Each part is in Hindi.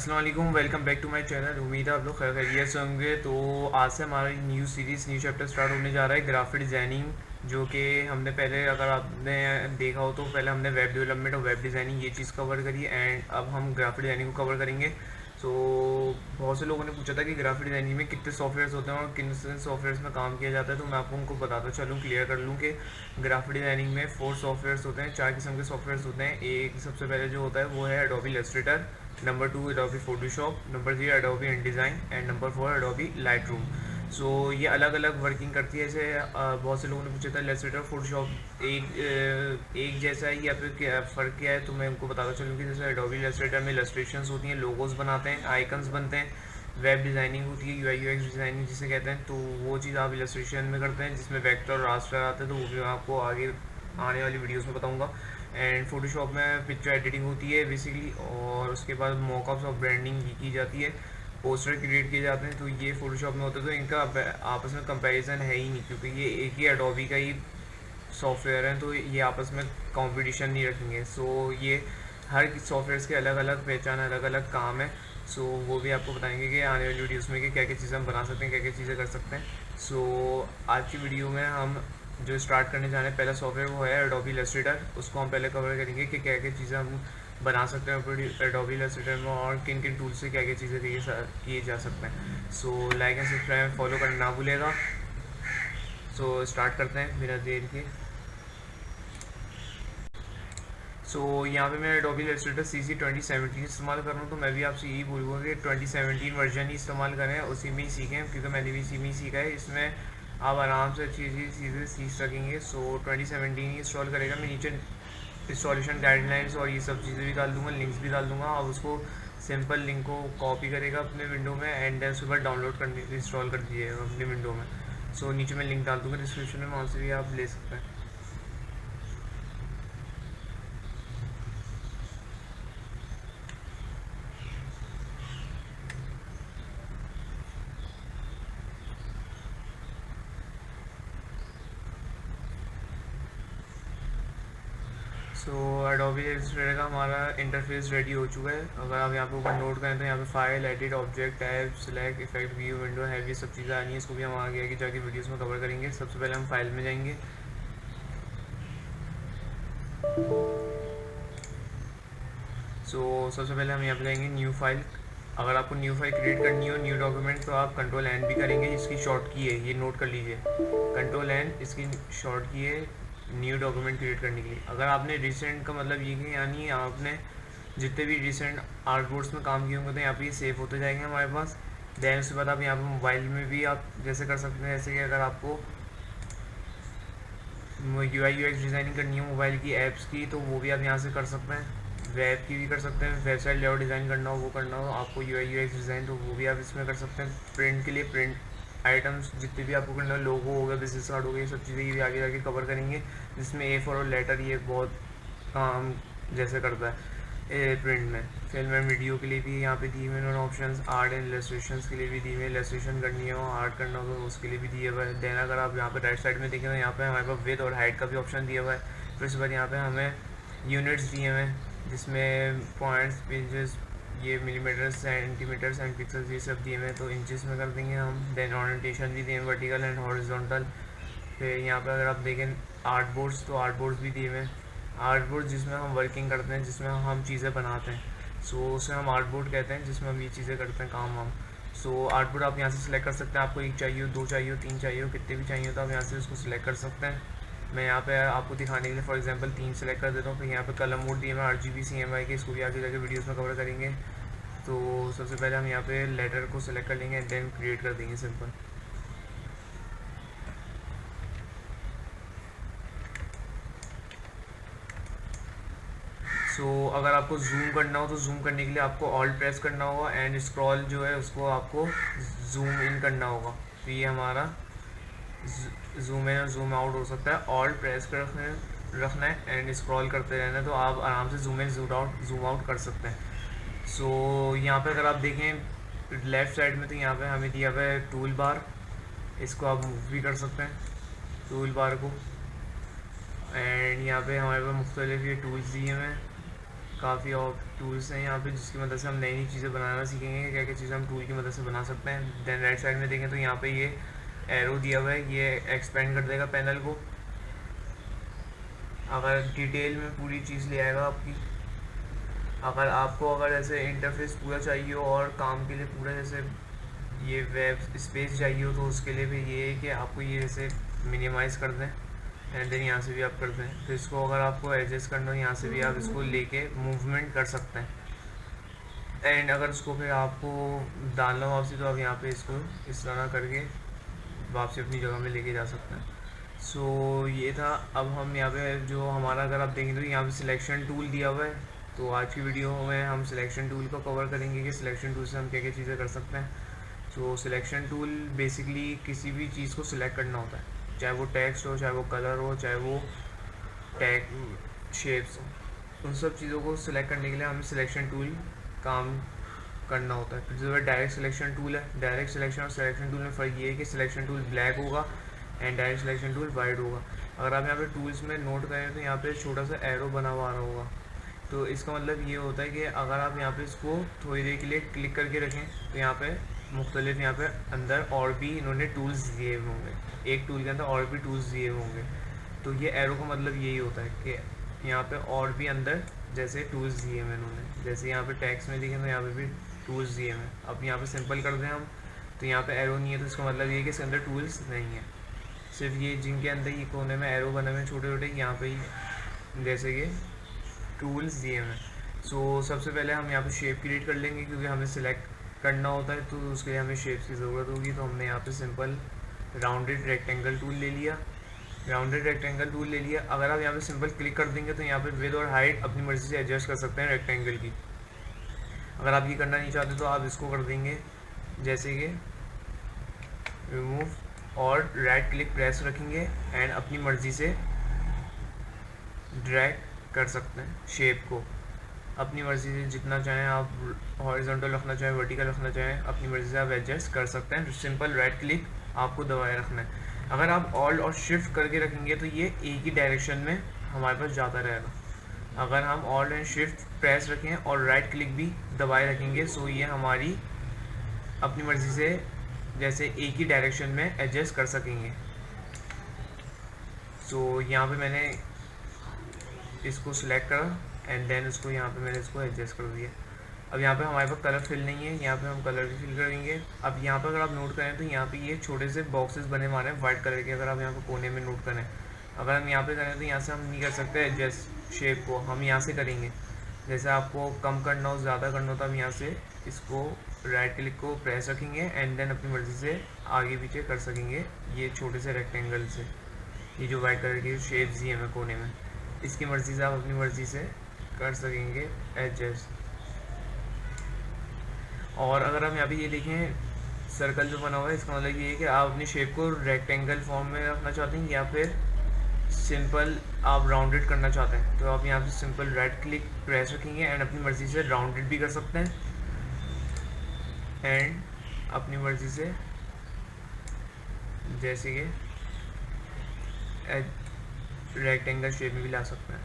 अस्सलाम वालेकुम, welcome back to my channel. उम्मीद है आप लोग खैरियत से होंगे। तो आज से हमारी new series new chapter start होने जा रहा है, ग्राफिक डिज़ाइनिंग। जो कि हमने पहले, अगर आपने देखा हो तो पहले हमने वेब डेवलपमेंट और वेब डिज़ाइनिंग ये चीज़ कवर करी, एंड अब हम ग्राफिक डिज़ाइनिंग को कवर करेंगे। सो बहुत से लोगों ने पूछा था कि ग्राफिक डिज़ाइनिंग में कितने सॉफ्टवेयर्स होते हैं और किन सॉफ्टवेयर्स में काम किया जाता है। तो मैं आपको उनको बताता चलूँ, क्लियर कर लूँ कि ग्राफिक डिज़ाइनिंग में 4 सॉफ्टवेयर्स होते हैं, 4 किस्म के सॉफ्टवेयर्स होते हैं। एक सबसे पहले जो होता है वो है Adobe Illustrator, number 2 Adobe Photoshop, number 3 Adobe InDesign and number 4 Adobe Lightroom. So ये अलग अलग वर्किंग करती है। जैसे बहुत से लोगों ने पूछा था इलस्ट्रेटर फोटोशॉप एक जैसा है या फिर क्या फ़र्क क्या है। तो मैं उनको बताता चलूँ कि जैसे एडोबी इलस्ट्रेटर में इलस्ट्रेशंस होती हैं, लोगोज बनाते हैं, आइकन्स बनते हैं। वेब डिज़ाइनिंग होती है, UI UX डिज़ाइनिंग जिसे कहते हैं, तो वो चीज़ आप इलस्ट्रेशन में करते हैं, जिसमें वेक्टर और रास्टर आते हैं। तो वो भी मैं आपको आगे आने वाली वीडियोस में बताऊंगा। एंड फोटोशॉप में पिक्चर एडिटिंग होती है बेसिकली, और उसके बाद मॉकअप्स और ब्रांडिंग की जाती है, पोस्टर क्रिएट किए जाते हैं। तो ये फोटोशॉप में होता है। तो इनका आपस में कंपैरिजन है ही नहीं, क्योंकि ये एक ही एडोबी का ही सॉफ्टवेयर है, तो ये आपस में कंपटीशन नहीं रखेंगे। सो ये हर सॉफ्टवेयर के अलग अलग पहचान, अलग अलग काम है। सो वो भी आपको बताएंगे कि आने वाली वीडियोस में कि क्या क्या चीज़ें हम बना सकते हैं, क्या क्या चीज़ें कर सकते हैं। सो आज की वीडियो में हम जो स्टार्ट करने जा रहे हैं, पहला सॉफ्टवेयर वो है एडोबी इलस्ट्रेटर। उसको हम पहले कवर करेंगे कि क्या क्या चीज़ें हम बना सकते हैं एडोबी इलस्ट्रेटर में, और किन किन टूल से क्या क्या चीज़ें किए जा सकते हैं। So like and subscribe follow करना ना भूलेगा। सो स्टार्ट करते हैं बिना देर के। सो यहाँ पे मैं एडोबी इलस्ट्रेटर CC 2017 इस्तेमाल कर रहा हूँ। तो मैं भी आपसे यही बोलूँगा कि 2017 वर्जन ही इस्तेमाल करें, उसी में ही सीखें, क्योंकि मैंने भी इसी में ही सीखा है। इसमें आप आराम से अच्छी अच्छी चीज़ें सीख सकेंगे। सो 2017 ही इंस्टॉल करेगा। मैं नीचे इंस्टॉलेशन गाइडलाइंस और ये सब चीज़ें भी डाल दूँगा, लिंक्स भी डाल दूँगा। आप उसको सिंपल लिंक को कॉपी करेगा अपने विंडो में, एंड देन उसके बाद डाउनलोड करने इंस्टॉल कर दीजिएगा अपनी विंडो में। सो नीचे मैं लिंक डाल दूँगा डिस्क्रिप्शन में, वहाँ से भी आप ले सकते हैं। सो एडोबी इलस्ट्रेटर का हमारा इंटरफेस रेडी हो चुका है। अगर आप यहाँ पे ऊपर नोट करें तो यहाँ पे file, edit, object, tab, select, effect, view, window है, ये सब चीज़ें आनी है। इसको भी हम आगे आगे जाके वीडियोस में कवर करेंगे। सबसे पहले हम फाइल में जाएंगे। सबसे पहले हम यहाँ पे जाएंगे न्यू फाइल। अगर आपको न्यू फाइल क्रिएट करनी हो, न्यू डॉक्यूमेंट, तो आप Ctrl+N भी करेंगे। इसकी शॉर्ट की है, ये नोट कर लीजिए, Ctrl+N इसकी शॉर्ट की है न्यू डॉक्यूमेंट क्रिएट करने के लिए। अगर आपने रिसेंट का मतलब ये कि यानी आपने जितने भी रिसेंट आर्टबोर्ड्स में काम किए होंगे तो यहाँ पे ये सेव होते जाएंगे हमारे पास। देन उसके बाद आप यहाँ पे मोबाइल में भी आप जैसे कर सकते हैं, जैसे कि अगर आपको UI UX डिज़ाइनिंग करनी है मोबाइल की ऐप्स की, तो वो भी आप यहाँ से कर सकते हैं। वेब की भी कर सकते हैं, वेबसाइट लेआउट डिज़ाइन करना हो, वो करना हो आपको UI UX डिज़ाइन, तो वो भी आप इसमें कर सकते हैं। प्रिंट के लिए प्रिंट आइटम्स जितने भी आपको करना हो, लोगो हो गया, बिजनेस कार्ड हो गया, ये सब चीज़ें ये भी आगे जाके कवर करेंगे। जिसमें A4 और लेटर ये बहुत काम जैसे करता है प्रिंट में। फिल्म एंड वीडियो के लिए भी यहाँ पे दिए हुए हैं ऑप्शंस। आर्ट एंड इलस्ट्रेशन के लिए भी दिए हुए, इलस्ट्रेशन करनी हो, आर्ट करना हो तो उसके लिए भी दिया हुआ है। देन अगर आप यहाँ पे राइट साइड में देखें तो यहाँ पे हमारे पास विड्थ और हाइट का भी ऑप्शन दिया हुआ है। फिर उसके बाद यहाँ पे हमें यूनिट्स दिए हुए हैं, जिसमें पॉइंट्स, पेजेस, ये मिलीमीटर्स, सेंटीमीटर्स एंड पिक्सल्स ये सब दिए हुए हैं, तो इंचेस में कर देंगे हम। देन ओरिएंटेशन भी दिए हैं, वर्टिकल एंड हॉरिजॉन्टल। फिर यहाँ पे अगर आप देखें आर्ट बोर्ड्स, तो आर्ट बोर्ड्स भी दिए हुए हैं। आर्ट बोर्ड जिसमें हम वर्किंग करते हैं, जिसमें हम चीज़ें बनाते हैं, उसे हम आर्ट बोर्ड कहते हैं, जिसमें हम ये चीज़ें करते हैं काम हम। आर्ट बोर्ड आप यहाँ से सिलेक्ट कर सकते हैं। आपको एक चाहिए हो, दो चाहिए हो, तीन चाहिए हो, कितने भी चाहिए हो, तो आप यहाँ से उसको सिलेक्ट कर सकते हैं। मैं यहाँ पे आपको दिखाने के लिए फॉर एग्जांपल 3 सेलेक्ट कर देता हूँ। फिर यहाँ पे कलर मोड दिए मैं RGB CMYK के, इसको भी आगे जाके वीडियोस में कवर करेंगे। तो सबसे पहले हम यहाँ पे लेटर को सिलेक्ट कर लेंगे, देन क्रिएट कर देंगे सिंपल। अगर आपको जूम करना हो तो जूम करने के लिए आपको ऑल्ट प्रेस करना होगा, एंड स्क्रॉल जो है उसको आपको जूम इन करना होगा। तो ये हमारा जूम इन और जूम आउट हो सकता है। ऑल्ट प्रेस कर रखना है एंड स्क्रॉल करते रहना है, तो आप आराम से जूम इन जूम आउट कर सकते हैं। यहाँ पे अगर आप देखें लेफ़्ट साइड में, तो यहाँ पे हमें दिया हुआ है टूल बार। इसको आप मूव भी कर सकते हैं टूल बार को। एंड यहाँ पे हमारे पास मुख्तलिफ ये टूल्स दिए हुए हैं काफ़ी और टूल्स हैं यहाँ पे जिसकी मदद से हम नई नई चीज़ें बनाना सीखेंगे, क्या क्या चीज़ें हम टूल की मदद से बना सकते हैं। देन राइट साइड में देखें तो यहाँ पे ये एरो दिया हुआ है, ये एक्सपेंड कर देगा पैनल को, अगर डिटेल में पूरी चीज़ ले आएगा आपकी। अगर आपको अगर ऐसे इंटरफेस पूरा चाहिए हो और काम के लिए पूरा जैसे ये वेब स्पेस चाहिए हो, तो उसके लिए भी ये है कि आपको ये जैसे मिनिमाइज़ कर दें एंड देन यहाँ से भी आप कर दें। तो इसको अगर आपको एडजस्ट करना हो यहाँ से भी आप इसको लेके मूवमेंट कर सकते हैं। एंड अगर इसको फिर आपको डालना हो वापसी, तो आप यहाँ पे इसको इस तरह करके वापसी अपनी जगह में लेके जा सकते हैं। सो ये था। अब हम यहाँ पे जो हमारा अगर आप देखें तो यहाँ पे सिलेक्शन टूल दिया हुआ है। तो आज की वीडियो में हम सिलेक्शन टूल को कवर करेंगे कि सिलेक्शन टूल से हम क्या क्या चीज़ें कर सकते हैं। सो सिलेक्शन टूल बेसिकली किसी भी चीज़ को सिलेक्ट करना होता है, चाहे वो टेक्स्ट हो, चाहे वो कलर हो, चाहे वो टैग शेप्स हो। उन सब चीज़ों को सिलेक्ट करने के लिए हमें सिलेक्शन टूल काम करना होता है। फिर जो है डायरेक्ट सिलेक्शन टूल है। डायरेक्ट सिलेक्शन और सिलेक्शन टूल में फ़र्क ये है कि सिलेक्शन टूल ब्लैक होगा and direct selection tool white होगा। अगर आप यहाँ पे टूल्स में नोट करें तो यहाँ पे छोटा सा एरो बना हुआ आ रहा होगा। तो इसका मतलब ये होता है कि अगर आप यहाँ पे इसको थोड़ी देर के लिए क्लिक करके रखें तो यहाँ पे मुख्तलिफ यहाँ पे अंदर और भी इन्होंने टूल्स दिए होंगे, एक टूल के अंदर और भी टूल्स दिए होंगे। तो ये एरो का मतलब यही होता है कि यहाँ पे और भी अंदर जैसे टूल्स दिए हैं इन्होंने, जैसे यहाँ पे टैक्स में देखें तो यहाँ पे भी टूल्स दिए हैं। अब यहाँ पे सिंपल कर दें हम, तो यहाँ पे एरो नहीं है, तो इसका मतलब ये है कि इसके अंदर टूल्स नहीं है। सिर्फ ये जिनके अंदर ये कोने में एरो बने हुए हैं छोटे छोटे, यहाँ पे ही जैसे ये टूल्स दिए हैं। सो सबसे पहले हम यहाँ पे शेप क्रिएट कर लेंगे, क्योंकि हमें सिलेक्ट करना होता है तो उसके लिए हमें शेप्स की ज़रूरत होगी। तो हमने यहाँ पे सिंपल राउंडेड रेक्टेंगल टूल ले लिया। राउंडेड रेक्टेंगल टूल ले लिया। अगर आप यहाँ पे सिंपल क्लिक कर देंगे तो यहाँ पे विड्थ और हाइट अपनी मर्ज़ी से एडजस्ट कर सकते हैं रेक्टेंगल की। अगर आप ये करना नहीं चाहते तो आप इसको कर देंगे जैसे कि रिमूव, और राइट क्लिक प्रेस रखेंगे एंड अपनी मर्ज़ी से ड्रैग कर सकते हैं शेप को। अपनी मर्ज़ी से जितना चाहें आप हॉरिजॉन्टल रखना चाहें, वर्टिकल रखना चाहें, अपनी मर्ज़ी से आप एडजस्ट कर सकते हैं। सिंपल राइट क्लिक आपको दबाए रखना है। अगर आप ऑल्ट और शिफ्ट करके रखेंगे तो ये एक ही डायरेक्शन में हमारे पास जाता रहेगा। अगर हम ऑल्ट एंड शिफ्ट प्रेस रखें और राइट क्लिक भी दबाए रखेंगे, सो ये हमारी अपनी मर्ज़ी से जैसे एक ही डायरेक्शन में एडजस्ट कर सकेंगे। सो यहाँ पे मैंने इसको सिलेक्ट करा एंड देन उसको यहाँ पे मैंने इसको एडजस्ट कर दिया। अब यहाँ पे हमारे पास कलर फिल नहीं है, यहाँ पे हम कलर भी फिल करेंगे। अब यहाँ पे अगर आप नोट करें तो यहाँ पे ये छोटे से बॉक्सेस बने हमारे हैं वाइट कलर के। अगर आप यहाँ पे कोने में नोट करें, अगर हम यहाँ पे करें तो यहाँ से हम नहीं कर सकते एडजस्ट शेप को, हम यहाँ से करेंगे। जैसे आपको कम करना हो, ज़्यादा करना हो, तो हम यहाँ से इसको राइट क्लिक को प्रेस रखेंगे एंड देन अपनी मर्ज़ी से आगे पीछे कर सकेंगे ये छोटे से रेक्टेंगल से। ये जो वाइट कलर की शेप्स दी है हमें कोने में, इसकी मर्ज़ी से आप अपनी मर्ज़ी से कर सकेंगे एडजस्ट। और अगर हम यहाँ पे ये देखें सर्कल जो बना हुआ है, इसका मतलब ये है कि आप अपनी शेप को रेक्टेंगल फॉर्म में रखना चाहते हैं या फिर सिंपल आप राउंडेड करना चाहते हैं। तो आप यहाँ पे सिंपल राइट क्लिक प्रेस रखेंगे एंड अपनी मर्ज़ी से राउंडेड भी कर सकते हैं एंड अपनी मर्ज़ी से जैसे कि रेक्टेंगल शेप में भी ला सकते हैं।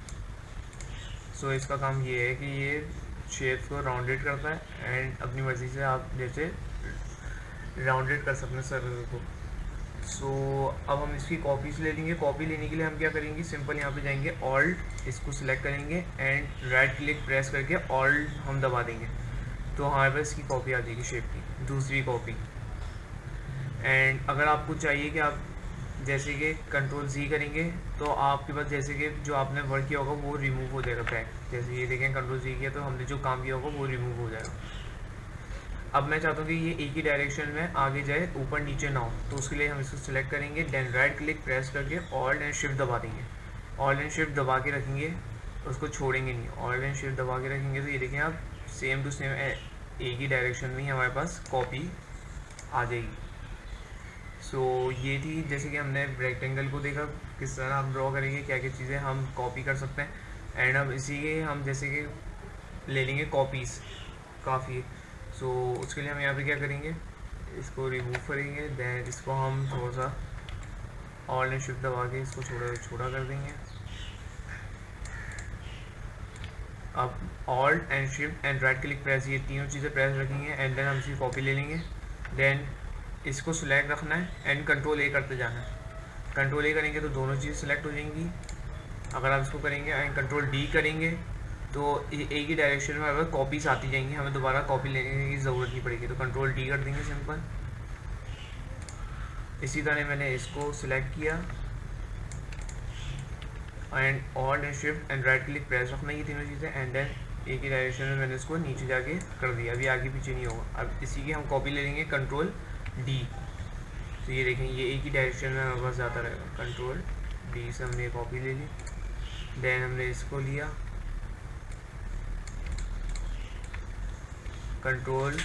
सो इसका काम ये है कि ये शेप को राउंडेड करता है एंड अपनी मर्ज़ी से आप जैसे राउंडेड कर सकते हैं सर्कल को। सो अब हम इसकी कॉपीज ले लेंगे। कॉपी लेने के लिए हम क्या करेंगे, सिंपल यहाँ पे जाएंगे, ऑल्ट इसको सिलेक्ट करेंगे एंड राइट क्लिक प्रेस करके ऑल्ट हम दबा देंगे, तो हमारे पास इसकी कॉपी आ जाएगी शेप की, दूसरी कॉपी। एंड अगर आपको चाहिए कि आप जैसे कि कंट्रोल जी करेंगे तो आपके पास जैसे कि जो आपने वर्क किया होगा वो रिमूव हो जाएगा बैक। जैसे ये देखें कंट्रोल जी किया तो हमने जो काम किया होगा वो रिमूव हो जाएगा। अब मैं चाहता हूँ कि ये एक ही डायरेक्शन में आगे जाए, ऊपर नीचे ना हो, तो उसके लिए हम इसको सिलेक्ट करेंगे, देन राइट क्लिक प्रेस करके ऑल्ट एंड शिफ्ट दबा देंगे। ऑल्ट एंड शिफ्ट दबा के रखेंगे, उसको छोड़ेंगे नहीं। ऑल्ट एंड शिफ्ट दबा के रखेंगे तो ये देखें आप सेम टू सेम एक ही डायरेक्शन में ही हमारे पास कॉपी आ जाएगी। सो ये थी जैसे कि हमने रेक्टेंगल को देखा किस तरह हम ड्रॉ करेंगे, क्या क्या चीज़ें हम कॉपी कर सकते हैं। एंड अब इसी के हम जैसे कि ले लेंगे कॉपीज़ काफ़ी। सो उसके लिए हम यहाँ पे क्या करेंगे, इसको रिमूव करेंगे, देन इसको हम थोड़ा सा ऑल्ट एंड शिफ्ट दबा के इसको छोटा छोटा कर देंगे। अब alt and shift and right click press, ये तीनों चीज़ें प्रेस रखेंगे एंड देन हम इसकी कॉपी ले लेंगे। देन इसको सिलेक्ट रखना है एंड कंट्रोल ए करते जाना है। कंट्रोल ए करेंगे तो दोनों चीज़ सिलेक्ट हो जाएंगी। अगर आप इसको करेंगे एंड कंट्रोल डी करेंगे तो एक ही डायरेक्शन में अगर कॉपीज आती जाएंगी, हमें दोबारा कॉपी लेने की ज़रूरत नहीं पड़ेगी। तो कंट्रोल डी कर देंगे सिंपल। इसी तरह मैंने इसको सिलेक्ट किया and alt and shift and right click press रखना ये तीनों चीज़ें एंड देन एक ही डायरेक्शन में मैंने इसको नीचे जाके कर दिया। अभी आगे पीछे नहीं होगा। अब इसी की हम कॉपी ले लेंगे कंट्रोल डी। तो ये देखें ये एक ही डायरेक्शन में हमारे पास जाता रहेगा। कंट्रोल डी से हमने कॉपी ले ली। देन हमने इसको लिया, control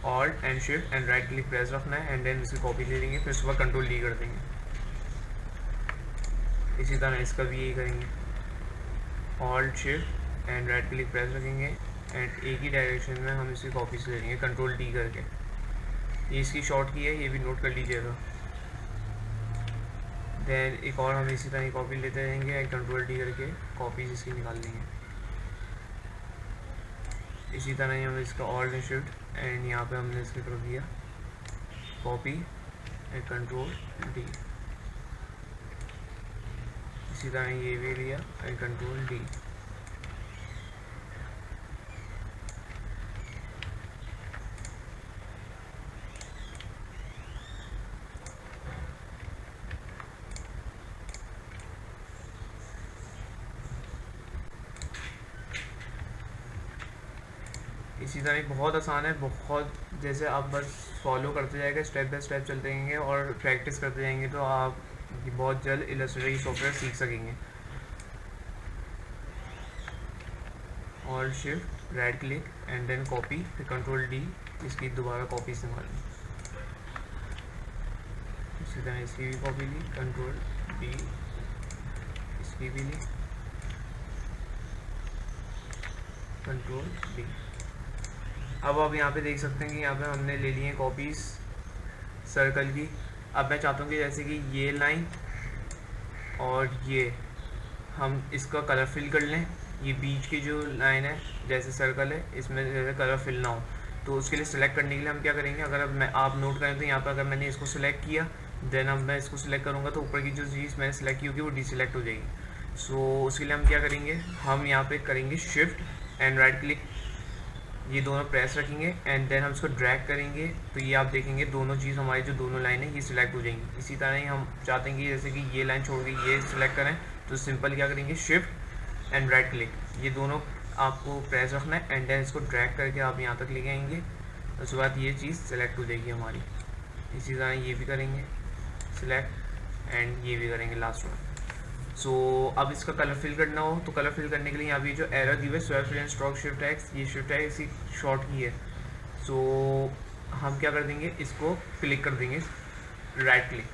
alt and shift and right click press रखना है एंड देन इसकी कॉपी ले लेंगे। फिर उसके बाद कंट्रोल डी कर देंगे। इसी तरह इसका भी यही करेंगे, alt shift and right click press रखेंगे एंड एक ही डायरेक्शन में हम इसकी कॉपी से ले लेंगे कंट्रोल डी करके। ये इसकी शॉर्ट की है, ये भी नोट कर लीजिएगा। देन एक और हम इसी तरह कॉपी लेते रहेंगे एंड कंट्रोल डी करके कॉपीज इसकी निकाल लेंगे। इसी तरह ही हम इसका ऑल्ट एंड शिफ्ट एंड यहाँ पे हमने इसके कर दिया कॉपी एंड कंट्रोल डी। इसी तरह ये भी लिया एंड कंट्रोल डी। इसी तरह बहुत आसान है, बहुत जैसे आप बस फॉलो करते जाएंगे, स्टेप बाय स्टेप चलते जाएंगे और प्रैक्टिस करते जाएंगे तो आप बहुत जल्द इलस्ट्रेटर सॉफ्टवेयर सीख सकेंगे। और shift right click and then copy, फिर कंट्रोल डी, इसकी दोबारा कॉपी इस्तेमाल ली। इसी तरह इसकी भी कॉपी ली, कंट्रोल डी, इसकी भी ली, कंट्रोल डी। अब आप यहाँ पे देख सकते हैं कि यहाँ पे हमने ले लिए कॉपीज़ सर्कल की। अब मैं चाहता हूँ कि जैसे कि ये लाइन और ये हम इसका कलर फिल कर लें। ये बीच की जो लाइन है जैसे सर्कल है, इसमें जैसे कलर फिल ना हो, तो उसके लिए सिलेक्ट करने के लिए हम क्या करेंगे, अगर मैं आप नोट करें तो यहाँ पर अगर मैंने इसको सिलेक्ट किया देन अब मैं इसको सिलेक्ट करूँगा तो ऊपर की जो चीज़ मैंने सेलेक्ट की होगी वो डिसलेक्ट हो जाएगी। सो उसके लिए हम क्या करेंगे, हम यहाँ पे करेंगे शिफ्ट एंड राइट क्लिक, ये दोनों प्रेस रखेंगे एंड देन हम इसको ड्रैग करेंगे तो ये आप देखेंगे दोनों चीज़ हमारी जो दोनों लाइन है ये सिलेक्ट हो जाएंगी। इसी तरह ही हम चाहते हैं कि जैसे कि ये लाइन छोड़ के ये सिलेक्ट करें तो सिंपल क्या करेंगे, शिफ्ट एंड राइट क्लिक, ये दोनों आपको प्रेस रखना है एंड देन इसको ड्रैग करके आप यहाँ तक लेके आएंगे। उसके बाद ये चीज़ सेलेक्ट हो जाएगी हमारी। इसी तरह ये भी करेंगे सिलेक्ट एंड ये भी करेंगे लास्ट वन। सो अब इसका कलर फिल करना हो तो कलर फिल करने के लिए यहाँ पे जो एरर दी हुई है swap fill and stroke shift X, ये शिफ्ट एक्स इसी शॉर्ट की है। सो हम क्या कर देंगे, इसको क्लिक कर देंगे राइट क्लिक।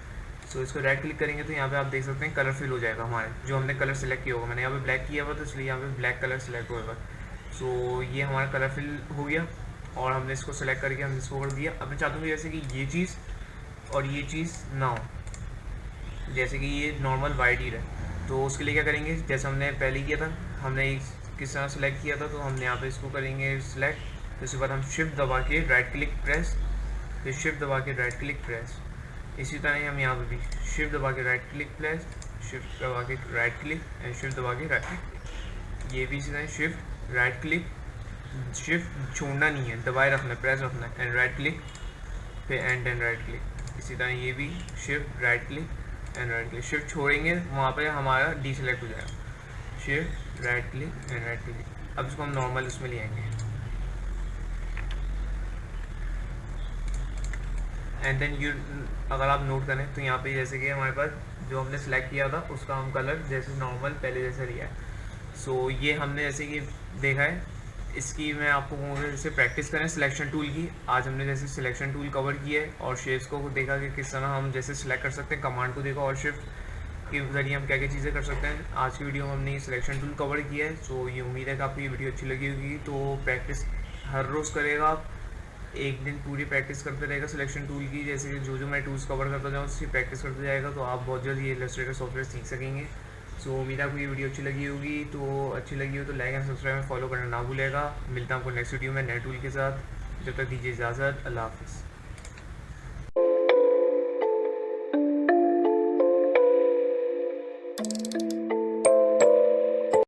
सो इसको राइट क्लिक करेंगे तो यहाँ पे आप देख सकते हैं कलर फिल हो जाएगा हमारे जो हमने कलर सेलेक्ट किया होगा। मैंने यहाँ पे ब्लैक किया हुआ तो इसलिए यहाँ पे ब्लैक कलर सेलेक्ट होगा। सो ये हमारा कलर फिल हो गया और हमने इसको सेलेक्ट करके हमने इसको कर दिया। अब मैं चाहता हूँ जैसे कि ये चीज़ और ये चीज़ ना हो, जैसे कि ये नॉर्मल वाइट ही रहे, तो उसके लिए क्या करेंगे, जैसे हमने पहले किया था, हमने किस तरह सेलेक्ट किया था तो हमने यहाँ पे इसको करेंगे सिलेक्ट, तो उसके बाद हम शिफ्ट दबा के राइट क्लिक प्रेस, फिर शिफ्ट दबा के राइट क्लिक प्रेस। इसी तरह हम यहाँ पे भी शिफ्ट दबा के राइट क्लिक प्रेस, शिफ्ट दबा के राइट क्लिक एंड शिफ्ट दबा के राइट क्लिक। ये भी इसी तरह शिफ्ट राइट क्लिक, शिफ्ट छोड़ना नहीं है, दबाए रखना है, प्रेस रखना है एंड राइट क्लिक, फिर एंड राइट क्लिक। इसी तरह ये भी shift right click and right click, shift छोड़ेंगे वहाँ पे हमारा डी सेलेक्ट हो जाएगा, shift right click and right click. अब इसको हम नॉर्मल उसमें ले आएंगे एंड देन यू अगर आप नोट करें तो यहाँ पे जैसे कि हमारे पास जो हमने सेलेक्ट किया था उसका हम कलर जैसे नॉर्मल पहले जैसे लिया है। सो ये हमने जैसे कि देखा है, इसकी मैं आपको कहूँगा जैसे प्रैक्टिस करें सिलेक्शन टूल की। आज हमने जैसे सिलेक्शन टूल कवर किया है और शेप्स को देखा कि किस तरह हम जैसे सिलेक्ट कर सकते हैं, कमांड को देखा और शिफ्ट के जरिए हम क्या क्या चीज़ें कर सकते हैं। आज की वीडियो में हमने ये सिलेक्शन टूल कवर किया है। सो ये उम्मीद है कि आपको ये वीडियो अच्छी लगी होगी। तो प्रैक्टिस हर रोज़ करेगा, आप एक दिन पूरी प्रैक्टिस करते रहेगा सिलेक्शन टूल की, जैसे जो मैं टूल्स कवर करता जाऊँ उसकी प्रैक्टिस करते जाएगा तो आप बहुत जल्द ये इलस्ट्रेटर सॉफ्टवेयर सीख सकेंगे। सो उम्मीद है आपको ये वीडियो अच्छी लगी होगी, तो अच्छी लगी हो तो लाइक एंड सब्सक्राइब में फॉलो करना ना भूलेगा। मिलता हूँ आपको नेक्स्ट वीडियो में नए टूल के साथ। जब तक दीजिए इजाज़त, अल्लाह हाफ़िज़।